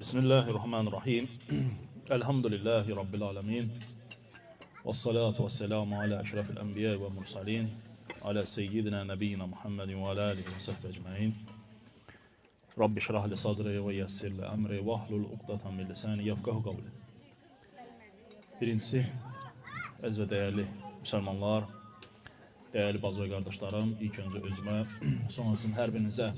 Bismillahirrahmanirrahim. Elhamdülillahi Rabbil alemin. Vessalatu vesselamu ala eşrefil enbiya ve mursalin. Ala seyyidina nebiyyina Muhammedin ve ala alihi ve sahbihi ecmaîn. Rabbi şrah li sadri ve yessir li emri ve ahlul uqdatan min lisani yefqahu qawli. Birincisi, əziz və dəyərli müsəlmanlar, dəyərli bacı və qardaşlarım, ilk öncə özümə, sonrasında hər birinizə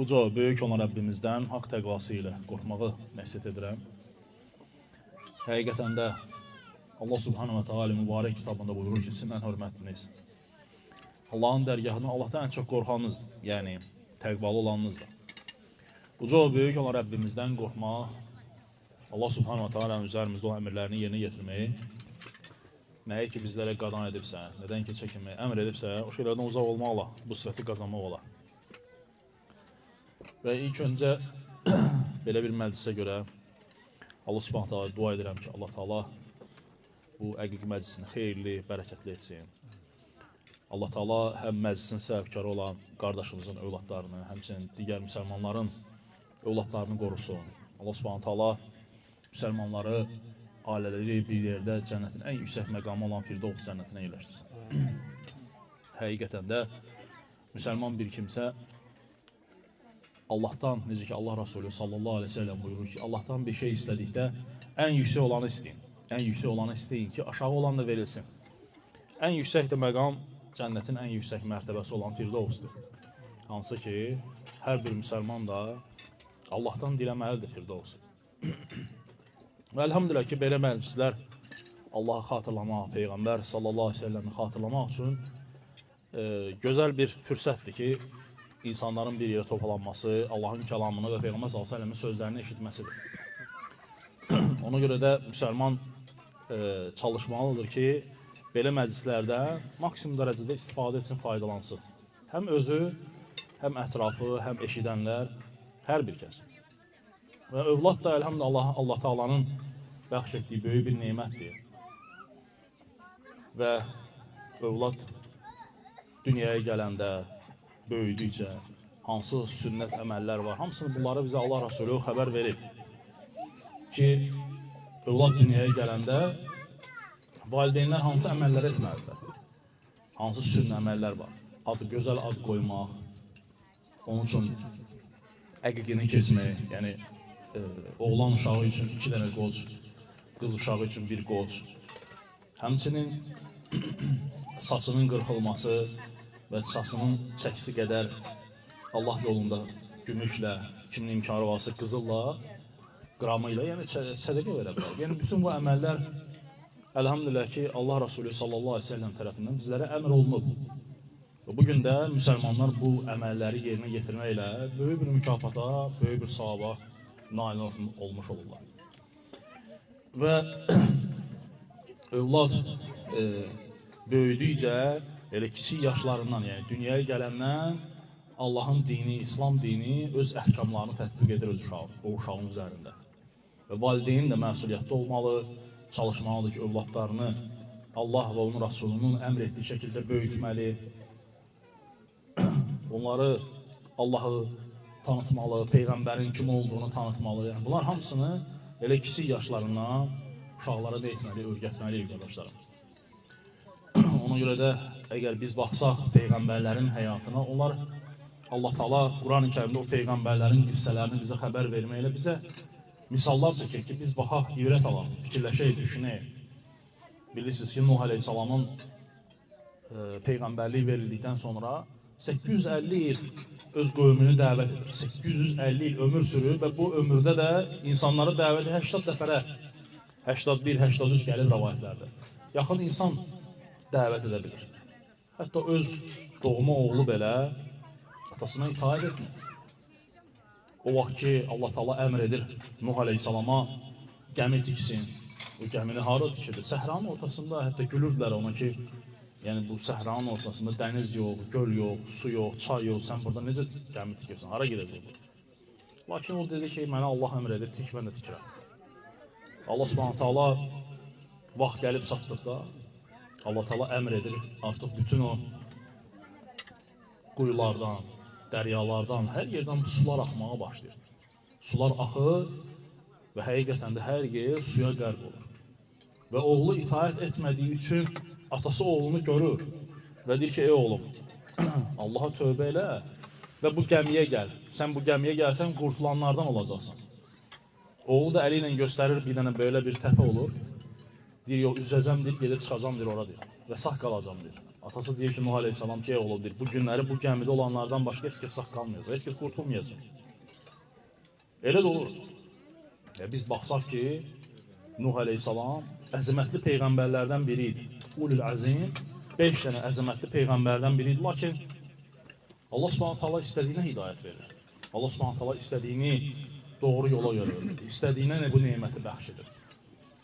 uca, böyük olan Rəbbimizdən haqq təqvası ilə qorxmağı nəsihət edirəm. Həqiqətən də Allah Subhanahu wa Ta'ala mübarək kitabında buyurur ki, sizin ən hörmətliniz, Allahın dərgahını Allahdan ən çox qorxanız, yəni təqvalı olanınızdır. Uca, böyük olan Rəbbimizdən qorxmaq, Allah Subhanahu wa Ta'ala'nın üzərimizdə olan əmrlərini yerinə yetirməyi, nəyə ki bizlərə qadan edibsə, nədən ki çəkinməyi əmr edibsə, o şeylərdən uzaq olmaqla bu sifəti qazanmaq olar. Və ilk öncə belə bir məclisə görə Allah Subhanahu Ta'ala dua edirəm ki, Allah Ta'ala bu əqiqi məclisini xeyirli, bərəkətli etsin. Allah Ta'ala həm məclisin səbəbkarı olan qardaşımızın övladlarını, həmçinin digər müsəlmanların övladlarını qorusun. Allah Subhanahu Ta'ala müsəlmanları, ailələri bir yerdə cənnətin ən yüksək məqamı olan Firdovs cənnətinə yerləşdirsin. Həqiqətən də müsəlman bir kimsə Allahdan, necə ki Allah Resulü sallallahu aleyhi ve sellem buyurur ki, Allahdan bir şey istədikdə ən yüksək olanı istəyin. Ən yüksək olanı istəyin ki, aşağı olan da verilsin. Ən yüksək də məqam cənnətin ən yüksək mərtəbəsi olan Firdovsdur. Hansı ki, hər bir müsəlman da Allahdan diləməlidir Firdovs. Və elhamdülillah ki, belə məclislər Allahı xatırlamaq, Peyğəmbər sallallahu aleyhi ve sellem'i xatırlamaq üçün gözəl bir fürsətdir ki, insanların bir yerə toplanması, Allahın kəlamını və Peyğəmbər sallallahu aleyhi ve sellem'in sözlərini eşitməsidir. Ona görə də müsəlman çalışmalıdır ki, belə məclislərdə maksimum dərəcədə istifadə etsin, faydalansın. Həm özü, həm ətrafı, həm eşidənlər, hər bir kəs. Və övlad da elhamdülillah Allah Taala'nın bəxş etdiyi böyük bir nemətdir. Və övlad dünyaya gələndə, böyüdükcə, hansı sünnət əməllər var, hamısını bunları bizə Allah Resulü xəbər verib. Ki, övlad dünyaya gələndə valideynlər hansı əməllər etməlidir? Hansı sünnə əməllər var? Adı, gözəl ad qoymaq, onun üçün əqiqini keçmək, yəni oğlan uşağı üçün 2 dənə qoç, qız uşağı üçün 1 qoç. Həmçinin saçının qırxılması və saçının çəkisi qədər Allah yolunda gümüşlə, kimin imkanı varsa qızılla, qramı ilə, yəni sədəqə verə bilər. Yəni bütün bu əməllər elhamdülillah ki, Allah Resulü sallallahu aleyhi ve sellem tərəfindən bizlərə əmr olunub. Və bugün də müsəlmanlar bu əməlləri yerinə yetirməklə böyük bir mükafata, böyük bir savaba nail olmuş olurlar. Və övlad böyüdükcə elə kiçik yaşlarından, yəni dünyaya gələndən Allahın dini, İslam dini öz əhkamlarını tətbiq edir o uşağın üzərində. Və valideyn də məsuliyyətli olmalı, çalışmalıdır ki, övladlarını Allah və onun Rasulunun əmr etdiyi şəkildə böyütməli, onları Allahı tanıtmalı, Peyğəmbərin kim olduğunu tanıtmalı. Yəni, bunlar hamısını elə kiçik yaşlarından uşaqlara da etməli, öyrətməliyik qardaşlarım. Ona görə də əgər biz baxsaq Peyğəmbərlərin həyatına, onlar Allah Taala Quran-ı Kərimdə o Peyğəmbərlərin qissələrini bizə xəbər verməklə bizə misallar çəkir ki, biz baxaq, ibrət alaq, fikirləşək, düşünək. Bilirsiniz ki, Nuh Aleyhisselamın Peyğəmbərliyi verildikdən sonra 850 il öz qövmünü dəvət edir. 850 il ömür sürür və bu ömürdə də insanları dəvət edir 80 dəfərə. 81, 83 gəlib rəvayətlərdə. Yaxın insan dəvət edə bilir. Hətta öz doğma oğlu belə atasına itaat etmir. O vaxt ki, Allah Taala əmr edir Nuh Aleyhisselama gəmi tiksin. O gəmini hara tikirdi? Səhranın ortasında, hətta gülürdülər ona ki, yəni bu səhranın ortasında dəniz yox, göl yox, su yox, çay yox, sən burada necə gəmi tikirsən, hara gedəcək? Lakin o dedi ki, mənə Allah əmr edir, tik, mən də tikirəm. Allah Subhanahu Taala vaxt gəlib çatdıqda Allah Taala əmr edir, artıq bütün o quyulardan, dəryalardan, hər yerdən sular axmağa başlayır. Sular axır və həqiqətən də hər yer suya qərq olur. Və oğlu itaət etmədiyi üçün atası oğlunu görür və deyir ki, ey oğlum, Allaha tövbə elə və bu gəmiyə gəl. Sən bu gəmiyə gəlsən, qurtulanlardan olacaqsan. Oğlu da əli ilə göstərir, bir dənə belə bir təpə olur. Deyir, yox, üzəcəm, deyir, gedib çıxacam, deyir, ora deyir. Və sağ qalacam, deyir. Atası deyir ki, Nuh Aleyhisselam ki, ey oğlum, deyir, bu günləri bu gəmidə olanlardan başqa heç kəs sağ qalmayacaq, heç kəs qurtulmayacaq. Elə də olur. Biz baxsaq ki, Nuh Aleyhisselam əzəmətli peyğəmbərlərdən biri idi. Ulul Azim 5 dənə əzəmətli peyğəmbərdən biri idi. Lakin Allah Subhanahu taala istədiyinə hidayət verir. Allah Subhanahu taala istədiyini doğru yola yönəldir. İstədiyinə bu neməti bəxş edir.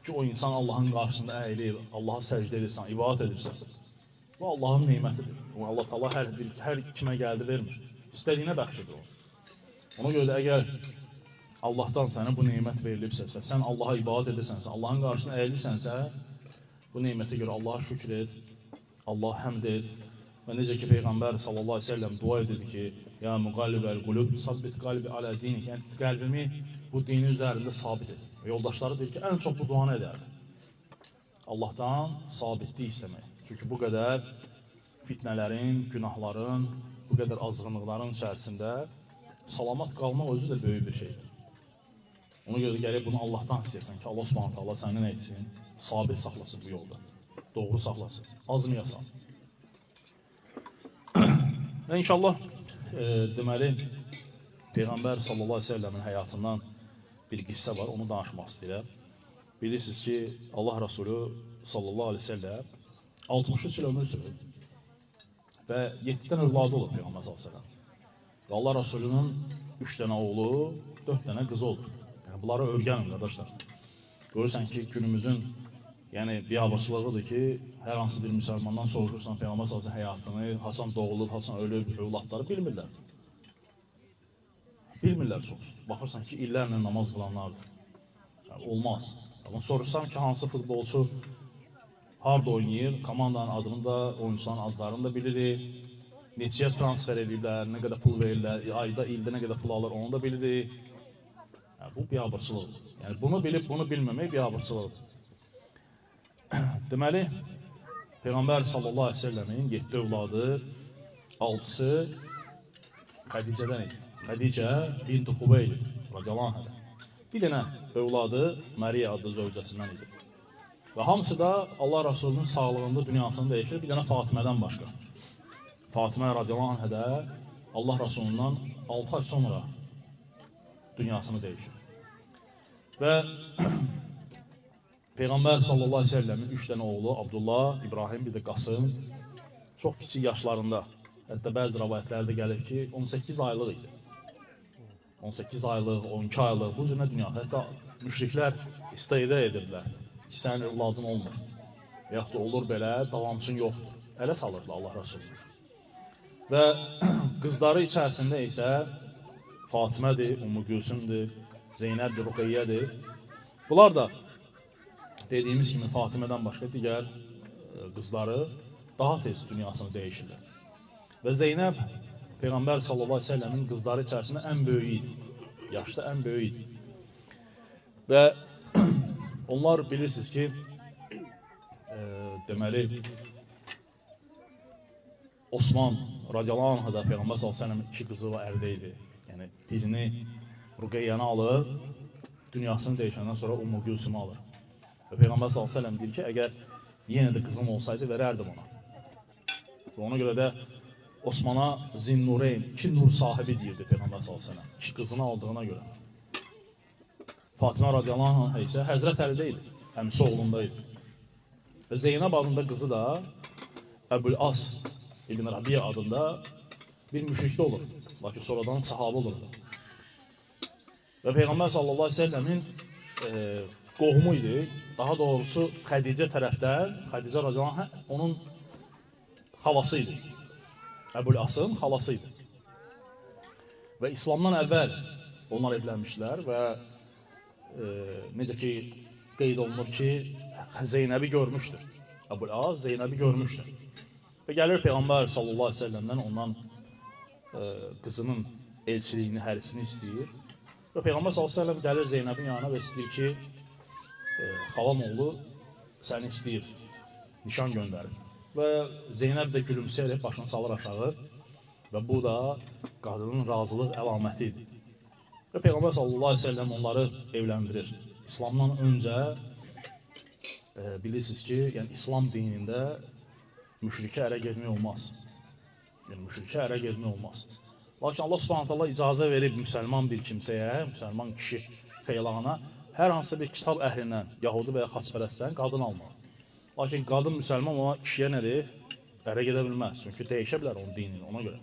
Ki o insan Allahın qarşısında əyilir, Allaha səcdə edirsən, ibadət edirsən. Bu Allahın nemətidir. Allah taala hər kimə gəldi vermir. İstədiyinə bəxş edir o. Ona görə də əgər Allahdan sənə bu nemət verilibsə, sən Allaha ibadət edirsənsə, Allahın qarşısına əyilirsənsə, bu nemətə görə Allaha şükür et, Allah həmd et. Və necə ki Peyğəmbər sallallahu aleyhi ve sellem dua edirdi ki, ya müqallibəl qulub, sabbit qalbi alə dinik, yəni qəlbimi bu dini üzərində sabit et. Və yoldaşları deyir ki, ən çox bu duanı edərdi. Allahdan sabitlik istəmək. Çünki bu qədər fitnələrin, günahların, bu qədər azğınlıqların içərisində salamat qalmaq özü də böyük bir şeydir. Ona görə də gəlib bunu Allahdan istəyirsən ki, Allah Subhanahu taala səni nə etsin? Sabit saxlasın bu yolda. Doğru saxlasın. Azmayasan. Və inşallah deməli Peyğəmbər sallallahu əleyhi və səlləmin həyatından bir qissə var, onu danışmaq istəyirəm. Bilirsiniz ki, Allah Rəsulü sallallahu əleyhi və səlləm 63 il ömür sürür və 7 dənə övladı olur Peyğəmbər sallallahu əleyhi və səlləm. Və Allah Rəsulünün 3 dənə oğlu, 4 dənə qızı olur. Yəni bunları öyrənin qardaşlar. Görürsən ki, günümüzün biabırçılığıdır ki, hər hansı bir müsəlmandan soruşursan Peyğəmbər sallallahu həyatını, haçan doğulub, haçan ölüb, övladları bilmirlər. Bilmirlər çox. Baxırsan ki, illərlə namaz qılanlardır. Olmaz. Ama sorursam ki, hansı futbolçu harda oynayır, komandanın adını da, oyuncuların adlarını da bilirik. Neçəyə transfer edirlər, nə qədər pul verirlər, ayda, ildə nə qədər pul alır, onu da bilirik. Bu biabırçılıqdır. Yəni bunu bilib, bunu bilməmək biabırçılıqdır. Deməli, Peyğəmbər sallallahu aleyhi ve sellemin 7 övladı, 6'sı Xədicədən idi. Xədicə bint-i Xuveyl radiyallahu anh. Bir dənə övladı Məriyə adlı zövcəsindən idi. Və hamısı da Allah Rasulunun sağlığında dünyasını dəyişir, bir dənə Fatimədən başqa. Fatimə radiyallahu anh də Allah Rasulundan 6 ay sonra dünyasını dəyişir. Və Peyğəmbər sallallahu aleyhi ve sellemin 3 dənə oğlu Abdullah, İbrahim, bir də Qasım çox kiçik yaşlarında, hətta bəzi rəvayətlərdə gəlir ki 18 aylıq idi. 18 aylıq, 12 aylıq bu cürə dünya. Hətta müşriklər istəyidə edirdilər ki sənin övladın olmur. Yaxud da olur belə, davamçın yoxdur. Ələ salırdı Allah Rasulü. Və qızları içərisində isə Fatimədir, Ümmü Gülsümdür, Zeynəbdir, Ruqeyyədir. Bunlar da dediyimiz kimi Fatimədən başqa digər qızları daha tez dünyasını dəyişirlər. Və Zeynəb Peyğəmbər sallallahu aleyhi ve sellemin qızları içərisində ən böyüyü idi. Yaşda ən böyüyü idi. Və onlar bilirsiniz ki, deməli, Osman radiyallahu anh da Peyğəmbər sallallahu aleyhi ve sellemin 2 qızı var, əldə idi. Yəni birini Ruqeyyəni alır, dünyasını dəyişəndən sonra Ümmü Gülsümü alır. Və Peyğəmbər sallallahu aleyhi ve sellem deyir ki, əgər yenə də qızım olsaydı verərdim ona. Və ona görə də Osman'a Zinnureyn, 2 nur sahibi deyirdi Peyğəmbər sallallahu aleyhi ve sellem, 2 qızını aldığına görə. Fatimə radiyallahu anh isə Həzrət Əlidə idi, əmisi oğlunda idi. Və Zeynəb adında qızı da Əbül-As İbn Rabiyə adında bir müşrikdə olur. Lakin sonradan sahabı olurdu. Və Peyğəmbər sallallahu aleyhi ve sellemin qohumu idi. Daha doğrusu Xədicə tərəfdən, Xədicə radiyallahu anh onun xalası idi. Əbül-Asın xalası idi. Və İslamdan əvvəl onlar evlənmişlər və necə ki qeyd olunur ki, Zeynəbi görmüşdür. Əbül-As Zeynəbi görmüşdür. Və gəlir Peyğəmbər sallallahu aleyhi ve sellemdən ondan qızının elçiliyini, hərisini istəyir. Və Peyğəmbər s.ə.v gəlir Zeynəbin yanına və istəyir ki, xalam oğlu səni istəyir, nişan göndərir. Və Zeynəb də gülümsəyərək başını salır aşağı və bu da qadının razılıq əlaməti idi. Və Peyğəmbər s.ə.v onları evləndirir. İslamdan öncə bilirsiniz ki, yəni İslam dinində müşrikə ərə getmək olmaz. Yəni müşrikə ərə getmək olmaz. Lakin Allah Subhanahu taala icazə verib müsəlman bir kimsəyə, müsəlman kişi xeylana hər hansı bir kitab əhlindən, yahudi və ya xaçpərəstdən qadın almaq. Lakin qadın müsəlman ona kişiyə nədir? Ərə gedə bilməz. Çünki dəyişə bilər onun dinini ona görə.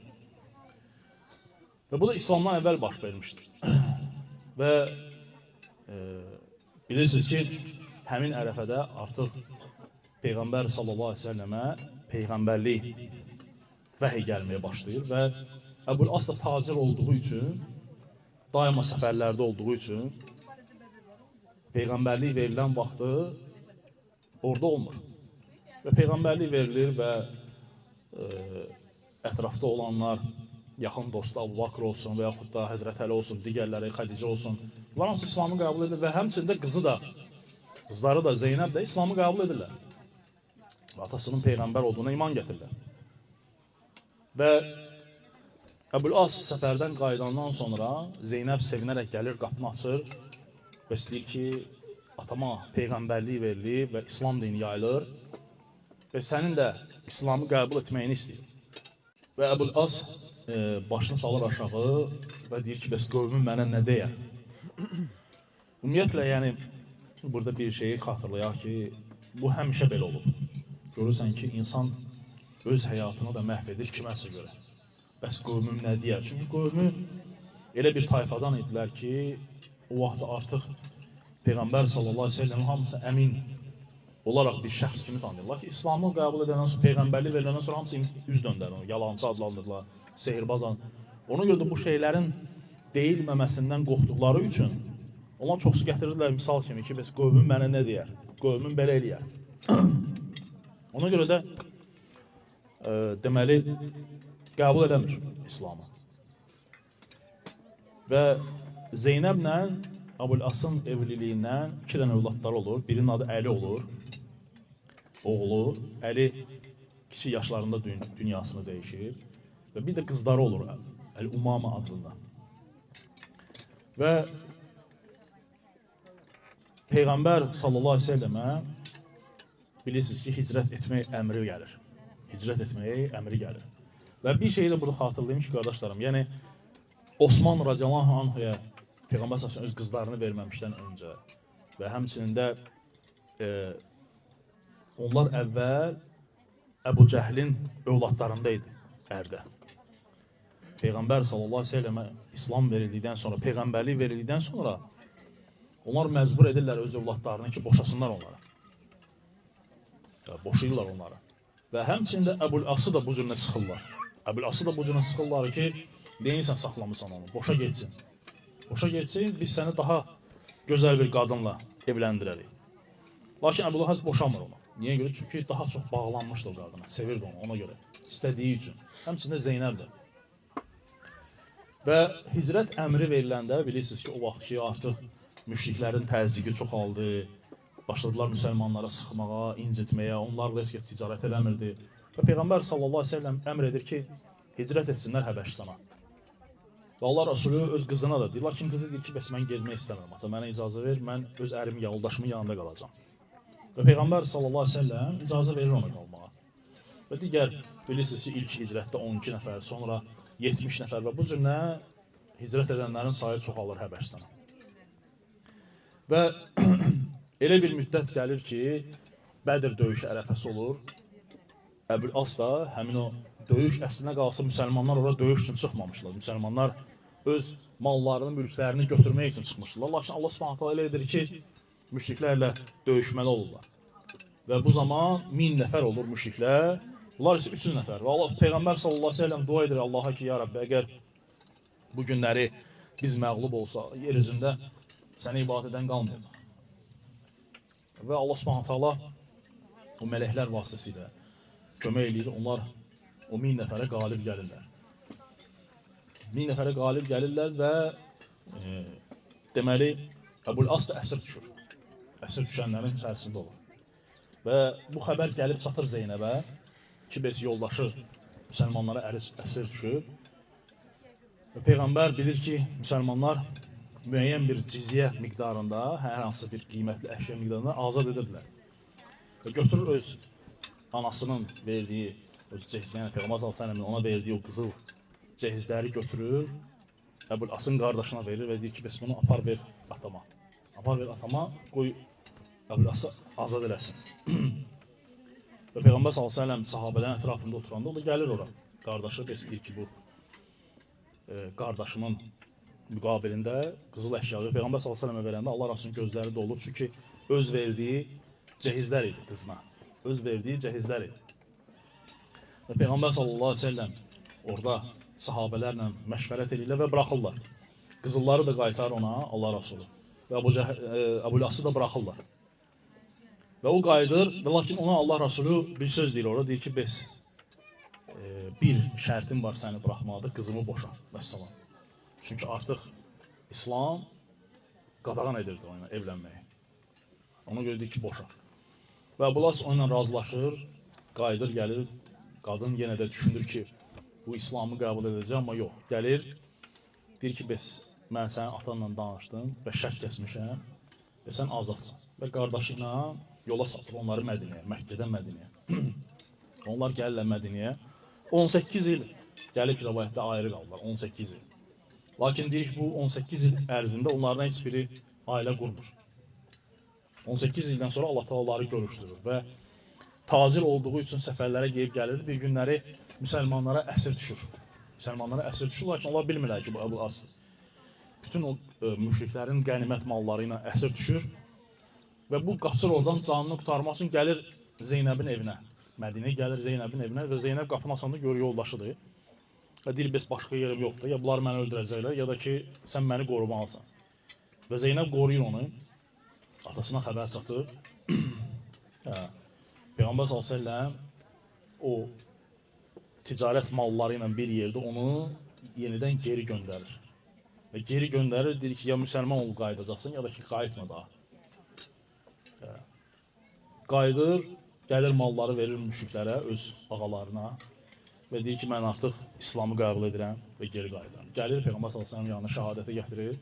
Və bu da İslamdan əvvəl baş vermişdir. Və bilirsiniz ki, həmin ərəfədə artıq Peyğəmbər sallallahu əleyhi və səlləmə peyğəmbərlik vəhiy gəlməyə başlayır və Əbul As da tacir olduğu üçün, daima səfərlərdə olduğu üçün peyğəmbərlik verilən vaxtı orada olmur. Və peyğəmbərlik verilir və ətrafda olanlar, yaxın dostu Əbu Bakr olsun və yaxud da Həzrət Əli olsun, digərləri Xədicə olsun, bunlar hamısı İslamı qəbul edir və həmçində qızı da, qızları da, Zeynəb də İslamı qəbul edirlər. Atasının peyğəmbər olduğuna iman gətirirlər. Və Əbul As səfərdən qayıdandan sonra Zeynəb sevinərək gəlir, qapını açır və istəyir ki, atama peyğəmbərlik verilir və İslam dini yayılır və sənin də İslamı qəbul etməyini istəyir. Və Əbul As başını salır aşağı və deyir ki, bəs qövmüm mənə nə deyər? Ümumiyyətlə, yəni, burada bir şeyi xatırlayaq ki, bu həmişə belə olub. Görürsən ki, insan öz həyatını da məhv edir kiməsə görə. Bəs qövmüm nə deyər? Çünki qövmü elə bir tayfadan idilər ki, o vaxt artıq Peyğəmbər sallallahu əleyhi və səlləm hamısı əmin olaraq bir şəxs kimi tanıyırlar ki, İslamı qəbul edəndən sonra, peyğəmbərlik veriləndən sonra hamısı üz döndərir, yalancı adlandırırlar, sehirbaz. Ona görə də bu şeylərin deyilməməsindən qorxduqları üçün onlar çoxsu gətirirlər misal kimi ki, bəs qövmüm mənə nə deyər? Qövmüm belə eləyər. Ona görə də deməli qəbul edəmir İslamı. Və Zeynəblə Əbul Asın evliliyindən 2 dənə övladları olur. Birinin adı Əli olur, oğlu. Əli kiçik yaşlarında dünyasını dəyişir. Və bir də qızları olur, Əl-Umama adında. Və Peyğəmbər sallallahu əleyhi və səlləmə bilirsiniz ki, hicrət etmək əmri gəlir. Hicrət etməyə əmri gəlir. Və bir şeyi də burada xatırlayayım ki, qardaşlarım, yəni Osman radiyallahu anhuya Peyğəmbər sallallahu öz qızlarını verməmişdən öncə və həmçinin də onlar əvvəl Əbu Cəhlin övladlarında idi ərdə. Peyğəmbər sallallahu əleyhi və səlləmə İslam verildikdən sonra, peyğəmbərlik verildikdən sonra onlar məcbur edirlər öz övladlarını ki, boşasınlar onlara. Boşayırlar onları. Və həmçində Əbul Ası da bu cürünə sıxırlar. Əbul Ası da bu cürünə sıxırlar ki, deyinsən saxlamısan onu, boşa getsin. Boşa getsin, biz səni daha gözəl bir qadınla evləndirərik. Lakin Əbul Ası boşamır onu. Niyə görə? Çünki daha çox bağlanmışdı o qadına, sevirdi onu, ona görə. İstədiyi üçün. Həmçində Zeynəb də. Və hicrət əmri veriləndə bilirsiniz ki, o vaxt ki, artıq müşriklərin təzyiqi çoxaldı. Başladılar müsəlmanlara sıxmağa, incitməyə, onlarla heç ticarət eləmirdi. Və Peyğəmbər sallallahu əleyhi və səlləm əmr edir ki, hicrət etsinlər Həbəşistana. Və Allah Rasulü öz qızına da deyir, lakin qızı deyir ki, bəs mən gelmək istəmirəm, ata, mənə icazə ver, mən öz ərimin, yoldaşımın yanında qalacam. Və Peyğəmbər sallallahu əleyhi və səlləm icazə verir ona qalmağa. Və digər, bilirsiniz ki, ilk hicrətdə 12 nəfər, sonra 70 nəfər və bu cürlə hicrət edənlərin sayı çoxalır Həbəşistana. Və elə bir müddət gəlir ki, Bədir döyüşü ərəfəsi olur. Əbul As da həmin o döyüş əslinə qalsa müsəlmanlar ora döyüş üçün çıxmamışlar. Müsəlmanlar öz mallarını, mülklərini götürmək üçün çıxmışlar. Lakin Allah Subhanahu taala elə edir ki, müşriklərlə döyüşməli olurlar. Və bu zaman 1000 nəfər olur müşriklər. Bunlar isə 300 nəfər. Və Allah Peyğəmbər sallallahu əleyhi və səlləm dua edir Allaha ki, ya Rəbbi, əgər bu günləri biz məğlub olsa, yer üzündə sənə ibadət edən qalmayacaq. Və Allah Subhanahu taala o mələklər vasitəsilə kömək eləyir, onlar o 1000 nəfərə qalib gəlirlər. 1000 nəfərə qalib gəlirlər və deməli, Əbul-As da əsir düşür. Əsir düşənlərin içərisində olur. Və bu xəbər gəlib çatır Zeynəbə ki, bəs yoldaşı müsəlmanlara əsir düşür. Və Peyğəmbər bilir ki, müsəlmanlar müəyyən bir cizyə miqdarında, hər hansı bir qiymətli əşya miqdarında azad edirlər. Və götürür öz anasının verdiyi, öz cehizlərini, Peyğəmbər s.ə.v-in ona verdiyi o qızıl cehizləri götürür, Əbul-Asın qardaşına verir və deyir ki, bəs bunu apar ver atama. Apar ver atama, qoy Əbul-Ası azad eləsin. Və Peyğəmbər s.ə.v sahabələrin ətrafında oturanda, o da gəlir ora. Qardaşı deyir ki, bu qardaşımın müqabilində qızıl əşyaları Peyğəmbər s.ə.və verəndə Allah Rasulunun gözləri dolur. Çünki öz verdiyi cehizlər idi qızına. Öz verdiyi cehizlər idi. Və Peyğəmbər s.ə.v orada sahabələrlə məşvərət edirlər və buraxırlar. Qızılları da qaytar ona Allah Rasulü. Və Əbul-Ası da buraxırlar. Və o qayıdır və lakin ona Allah Rasulü bir söz deyir orada. Deyir ki, bəs bir şərtim var səni buraxmalıdır, qızımı boşa. Vəssalam. Çünki artıq İslam qadağan edirdi ona evlənməyi. Ona görə deyir ki, boşa. Və Əbul-As onunla razılaşır, qayıdır, gəlir. Qadın yenə də düşünür ki, bu İslamı qəbul edəcək, amma yox. Gəlir, deyir ki, bəs mən sənin atanla danışdım və şərt kəsmişəm və sən azadsan. Və qardaşı ilə yola satır onları Mədiniyə, Məkkədən Mədiniyə. Onlar gəlirlər Mədiniyə. 18 il gəlib ki, rəvayətdə ayrı qaldılar, 18 il. Lakin deyir ki, bu 18 il ərzində onlardan heç biri ailə qurmur. 18 ildən sonra Allah Teala'ları görüşdürür və tacir olduğu üçün səfərlərə geyib gəlirdi. Bir günləri müsəlmanlara əsir düşür. Müsəlmanlara əsir düşür, lakin onlar bilmirlər ki, bu Əbul-As bütün o müşriklərin qənimət malları ilə əsir düşür və bu qaçır oradan canını qurtarmaq üçün gəlir Zeynəbin evinə. Mədinəyə gəlir Zeynəbin evinə və Zeynəb qapını açanda görür yoldaşıdır. Və deyir, bəs başqa yerim yoxdur, ya bunlar məni öldürəcəklər, ya da ki, sən məni qorumalısan. Və Zeynəb qoruyur onu, atasına xəbər çatır. Peyğəmbər s.ə.v o ticarət malları ilə bir yerdə onu yenidən geri göndərir. Və geri göndərir, deyir ki, ya müsəlman olub qayıdacaqsın, ya da ki, qayıtma daha. Qayıdır, gəlir malları verir müşriklərə, öz ağalarına və deyir ki, mən artıq İslamı qəbul edirəm və geri qayıdıram. Gəlir Peyğəmbər s.ə.v yanına şəhadətə gətirir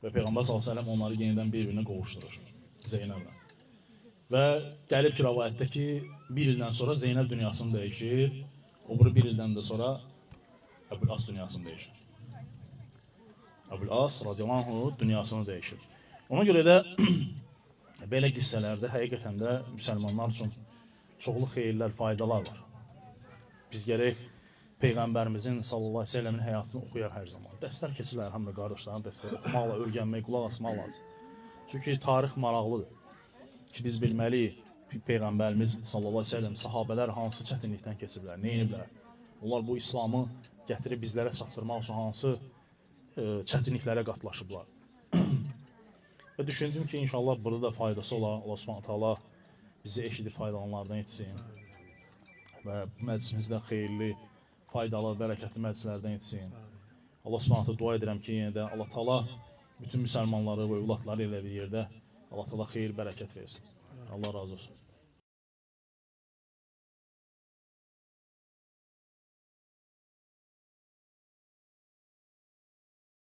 və Peyğəmbər s.ə.v onları yenidən bir-birinə qovuşdurur Zeynəblə. Və gəlib ki, rəvayətdə ki, bir ildən sonra Zeynəb dünyasını dəyişir, o biri bir ildən də sonra Əbul-As dünyasını dəyişir. Əbul-As radiyallahu anh dünyasını dəyişir. Ona görə də belə qissələrdə həqiqətən də müsəlmanlar üçün çoxlu xeyirlər, faydalar var. Biz gərək Peyğəmbərimizin sallallahu aleyhi ve sellemin həyatını oxuyaq hər zaman. Dərslər keçirlər, həm də qardaşların dərsləri oxumaqla, öyrənmək, qulaq asmaq lazım. Çünki tarix maraqlıdır ki, biz bilməliyik Peyğəmbərimiz sallallahu aleyhi ve sellem sahabələr hansı çətinlikdən keçiblər, neyiniblər. Onlar bu İslamı gətirib bizlərə çatdırmaq üçün hansı çətinliklərə qatlaşıblar. Və düşündüm ki, inşallah burada da faydası olar. Allah Subhanahu taala bizi eşidib faydalananlardan etsin. Və məclisimizdə xeyirli, faydalı, bərəkətli məclislərdən etsin. Allah Subhanahu dua edirəm ki, yenə də Allah Taala bütün müsəlmanları və övladları ilə bir yerdə Allah Taala xeyir, bərəkət versin. Allah razı olsun.